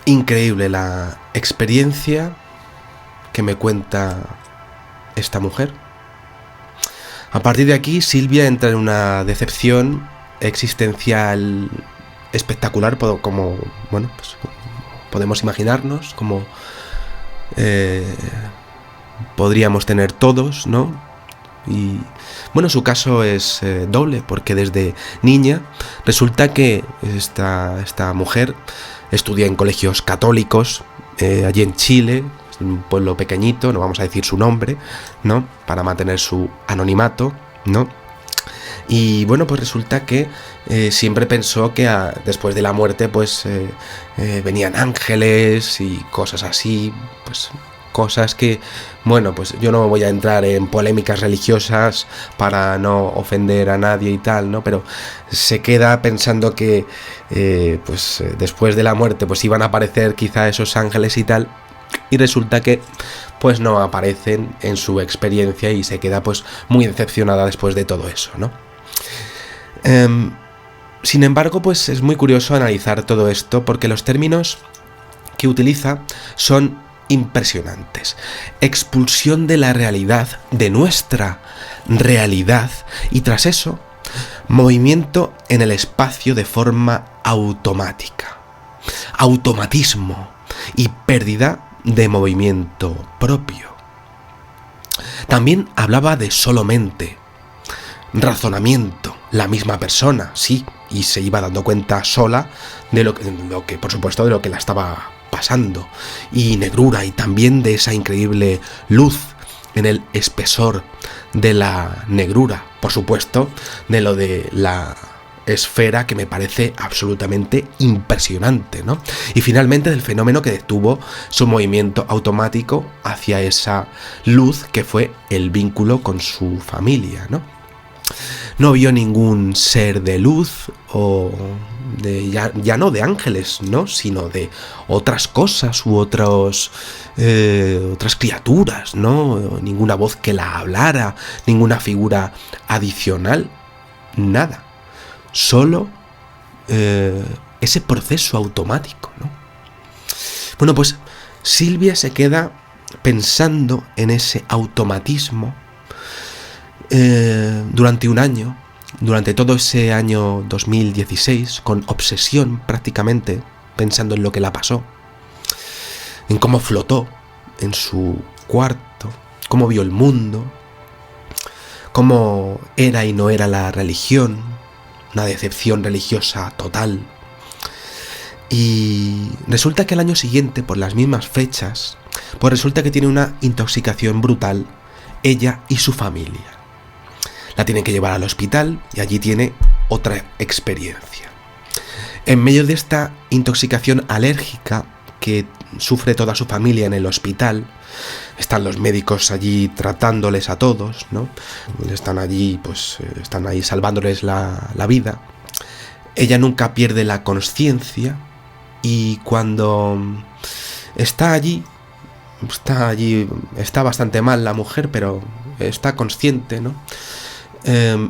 Increíble la experiencia que me cuenta esta mujer. A partir de aquí, Silvia entra en una decepción existencial espectacular, como, bueno, pues podemos imaginarnos, como podríamos tener todos, ¿no? Y bueno, su caso es doble, porque desde niña resulta que esta mujer estudia en colegios católicos allí en Chile, en un pueblo pequeñito, no vamos a decir su nombre, ¿no? Para mantener su anonimato, ¿no? Y bueno, pues resulta que siempre pensó que después de la muerte pues venían ángeles y cosas así, pues cosas que, bueno, pues yo no voy a entrar en polémicas religiosas para no ofender a nadie y tal, ¿no? Pero se queda pensando que pues después de la muerte pues iban a aparecer quizá esos ángeles y tal, y resulta que pues no aparecen en su experiencia y se queda pues muy decepcionada después de todo eso, ¿no? Sin embargo, pues es muy curioso analizar todo esto porque los términos que utiliza son impresionantes. Expulsión de la realidad, de nuestra realidad, y tras eso, movimiento en el espacio de forma automática. Automatismo y pérdida de movimiento propio. También hablaba de solo mente, razonamiento, la misma persona, sí, y se iba dando cuenta sola de lo que por supuesto, de lo que la estaba pasando, y negrura, y también de esa increíble luz en el espesor de la negrura, por supuesto, de lo de la esfera, que me parece absolutamente impresionante, ¿no? Y finalmente del fenómeno que detuvo su movimiento automático hacia esa luz que fue el vínculo con su familia, ¿no? No vio ningún ser de luz o ya no de ángeles, ¿no? Sino de otras cosas u otras criaturas, ¿no? Ninguna voz que la hablara, ninguna figura adicional, nada. Solo ese proceso automático, ¿no? Bueno, pues Silvia se queda pensando en ese automatismo durante un año, durante todo ese año 2016, con obsesión prácticamente, pensando en lo que la pasó, en cómo flotó en su cuarto, cómo vio el mundo, cómo era y no era la religión, una decepción religiosa total. Y resulta que al año siguiente, por las mismas fechas, pues resulta que tiene una intoxicación brutal, ella y su familia. La tienen que llevar al hospital y allí tiene otra experiencia. En medio de esta intoxicación alérgica que sufre toda su familia en el hospital, están los médicos allí tratándoles a todos, ¿no? Están allí, pues están ahí salvándoles la vida. Ella nunca pierde la consciencia y cuando está allí, está bastante mal la mujer, pero está consciente, ¿no?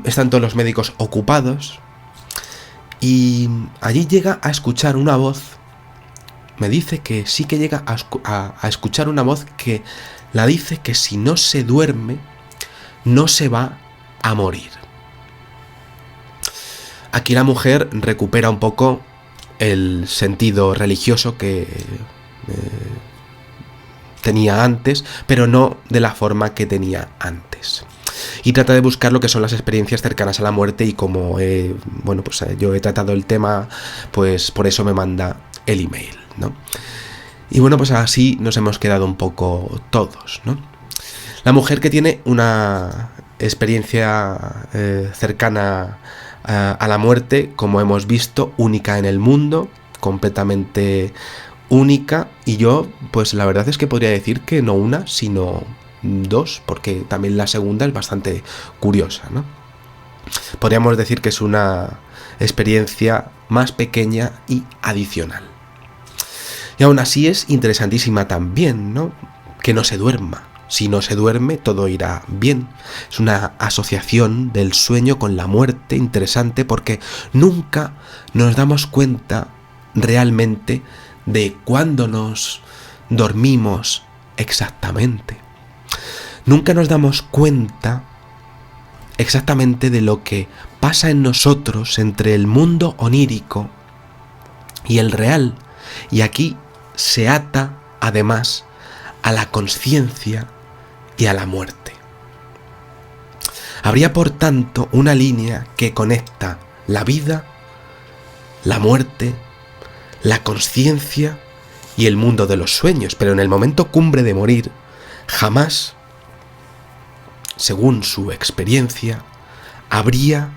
Están todos los médicos ocupados y allí llega a escuchar una voz. Me dice que sí que llega a escuchar una voz que la dice que si no se duerme no se va a morir. Aquí la mujer recupera un poco el sentido religioso que tenía antes, pero no de la forma que tenía antes. Y trata de buscar lo que son las experiencias cercanas a la muerte y como yo he tratado el tema, pues por eso me manda el email, ¿no? Y bueno, pues así nos hemos quedado un poco todos, ¿no? La mujer que tiene una experiencia cercana a la muerte, como hemos visto, única en el mundo, completamente única, y yo, pues la verdad es que podría decir que no una, sino dos, porque también la segunda es bastante curiosa, ¿no? Podríamos decir que es una experiencia más pequeña y adicional. Y aún así es interesantísima también, ¿no? Que no se duerma. Si no se duerme, todo irá bien. Es una asociación del sueño con la muerte interesante porque nunca nos damos cuenta realmente de cuándo nos dormimos exactamente. Nunca nos damos cuenta exactamente de lo que pasa en nosotros entre el mundo onírico y el real, y aquí se ata además a la consciencia y a la muerte. Habría por tanto una línea que conecta la vida, la muerte, la consciencia y el mundo de los sueños, pero en el momento cumbre de morir, jamás, según su experiencia, habría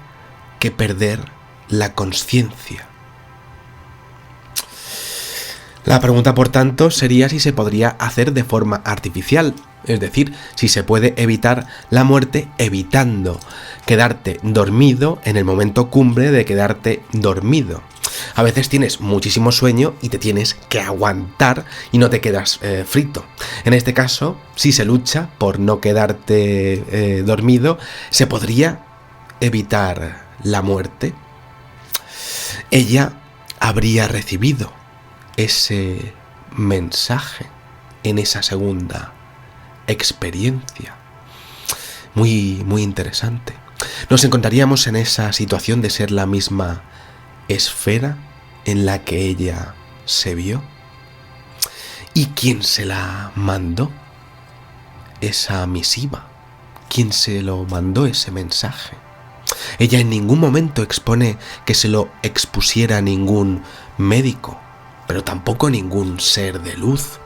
que perder la consciencia. La pregunta, por tanto, sería si se podría hacer de forma artificial, es decir, si se puede evitar la muerte evitando quedarte dormido en el momento cumbre de quedarte dormido. A veces tienes muchísimo sueño y te tienes que aguantar y no te quedas frito. En este caso, si se lucha por no quedarte dormido, se podría evitar la muerte. Ella habría recibido ese mensaje en esa segunda experiencia. Muy, muy interesante. Nos encontraríamos en esa situación de ser la misma esfera en la que ella se vio. ¿Y quién se la mandó? Esa misiva. ¿Quién se lo mandó ese mensaje? Ella en ningún momento expone que se lo expusiera ningún médico, pero tampoco ningún ser de luz.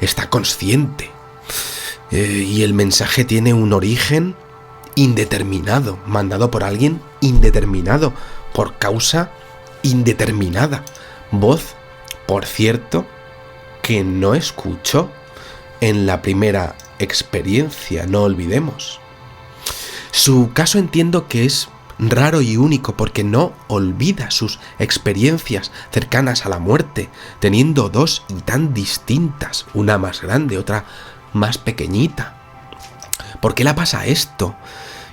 Está consciente. Y el mensaje tiene un origen indeterminado, mandado por alguien indeterminado, por causa indeterminada. Voz, por cierto, que no escuchó en la primera experiencia, no olvidemos. Su caso entiendo que es raro y único porque no olvida sus experiencias cercanas a la muerte, teniendo dos y tan distintas, una más grande, otra más pequeñita. ¿Por qué la pasa esto?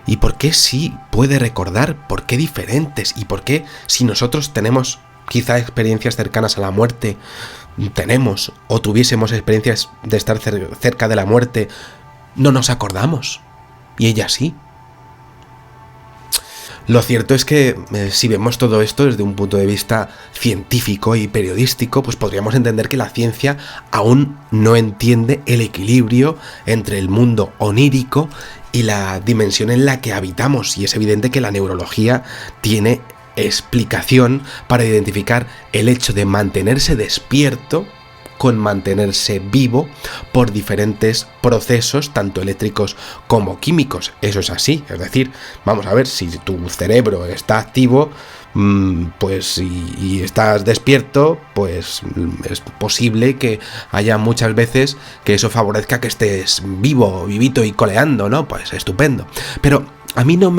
¿Y por qué sí puede recordar? ¿Por qué diferentes? ¿Y por qué si nosotros tenemos quizá experiencias cercanas a la muerte, tenemos o tuviésemos experiencias de estar cerca de la muerte, no nos acordamos? Y ella sí. Lo cierto es que si vemos todo esto desde un punto de vista científico y periodístico, pues podríamos entender que la ciencia aún no entiende el equilibrio entre el mundo onírico y la dimensión en la que habitamos, y es evidente que la neurología tiene explicación para identificar el hecho de mantenerse despierto con mantenerse vivo por diferentes procesos, tanto eléctricos como químicos. Eso es así, es decir, vamos a ver, si tu cerebro está activo, pues y estás despierto, pues es posible que haya muchas veces que eso favorezca que estés vivo, vivito y coleando, ¿no? Pues estupendo. Pero a mí no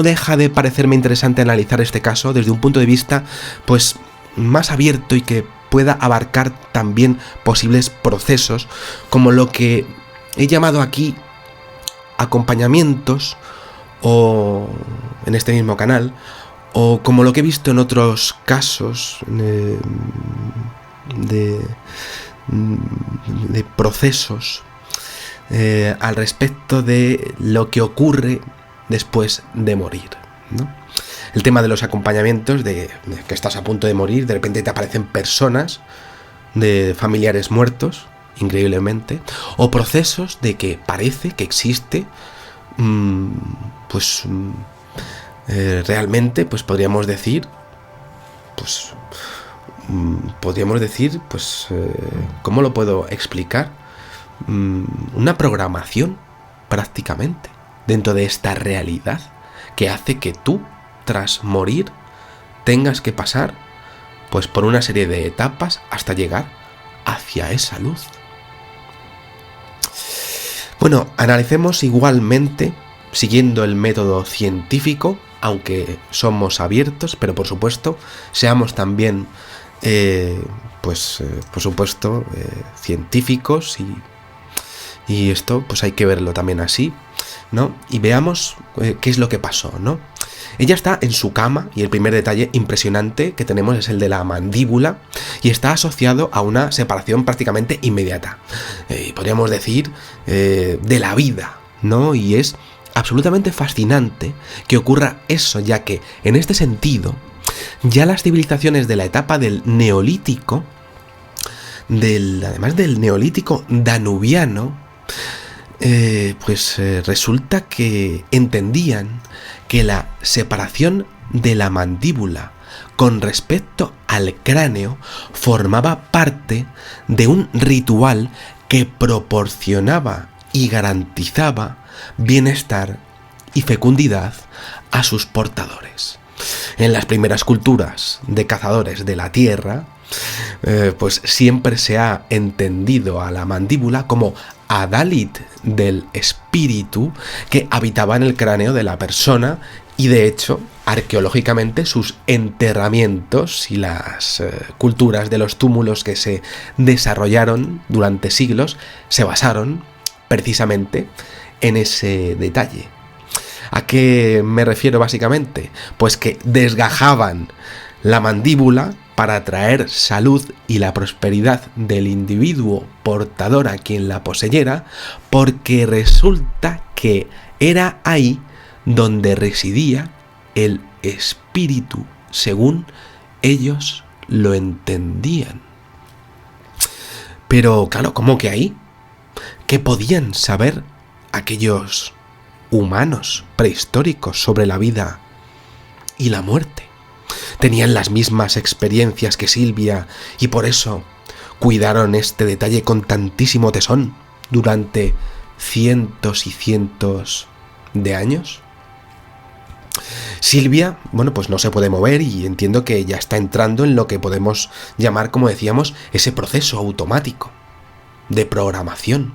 deja de parecerme interesante analizar este caso desde un punto de vista, pues, más abierto y que pueda abarcar también posibles procesos, como lo que he llamado aquí acompañamientos, o en este mismo canal, o como lo que he visto en otros casos de procesos al respecto de lo que ocurre después de morir, ¿no? El tema de los acompañamientos, de que estás a punto de morir, de repente te aparecen personas de familiares muertos, increíblemente, o procesos de que parece que existe, realmente, pues podríamos decir, ¿cómo lo puedo explicar? Una programación, prácticamente, dentro de esta realidad, que hace que tú, tras morir, tengas que pasar pues por una serie de etapas hasta llegar hacia esa luz. Bueno, analicemos igualmente, siguiendo el método científico, aunque somos abiertos, pero por supuesto, seamos también, por supuesto, científicos, y esto pues hay que verlo también así, ¿no? Y veamos qué es lo que pasó, ¿no? Ella está en su cama y el primer detalle impresionante que tenemos es el de la mandíbula y está asociado a una separación prácticamente inmediata. Podríamos decir de la vida, ¿no? Y es absolutamente fascinante que ocurra eso, ya que en este sentido ya las civilizaciones de la etapa del Neolítico, además del Neolítico danubiano, resulta que entendían que la separación de la mandíbula con respecto al cráneo formaba parte de un ritual que proporcionaba y garantizaba bienestar y fecundidad a sus portadores. En las primeras culturas de cazadores de la tierra, pues siempre se ha entendido a la mandíbula como adálit del espíritu que habitaba en el cráneo de la persona, y de hecho, arqueológicamente, sus enterramientos y las culturas de los túmulos que se desarrollaron durante siglos se basaron precisamente en ese detalle. ¿A qué me refiero básicamente? Pues que desgajaban la mandíbula para traer salud y la prosperidad del individuo portador a quien la poseyera, porque resulta que era ahí donde residía el espíritu, según ellos lo entendían. Pero claro, ¿cómo que ahí? ¿Qué podían saber aquellos humanos prehistóricos sobre la vida y la muerte? Tenían las mismas experiencias que Silvia y por eso cuidaron este detalle con tantísimo tesón durante cientos y cientos de años. Silvia, pues no se puede mover y entiendo que ya está entrando en lo que podemos llamar, como decíamos, ese proceso automático de programación.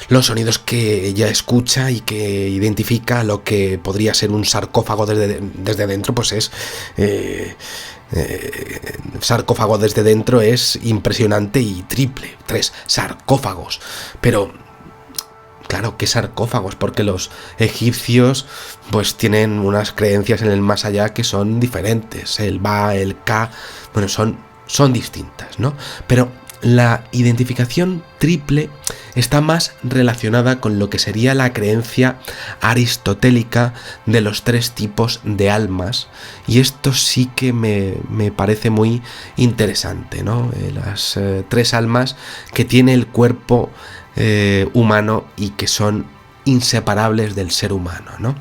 Los sonidos que ella escucha y que identifica lo que podría ser un sarcófago desde dentro, pues es... sarcófago desde dentro es impresionante y triple. 3 sarcófagos. Pero, claro, ¿qué sarcófagos? Porque los egipcios pues tienen unas creencias en el más allá que son diferentes. El Ba, el Ka, son distintas, ¿no? Pero la identificación triple está más relacionada con lo que sería la creencia aristotélica de los 3 tipos de almas, y esto sí que me parece muy interesante, ¿no? Las 3 almas que tiene el cuerpo humano y que son inseparables del ser humano, ¿no?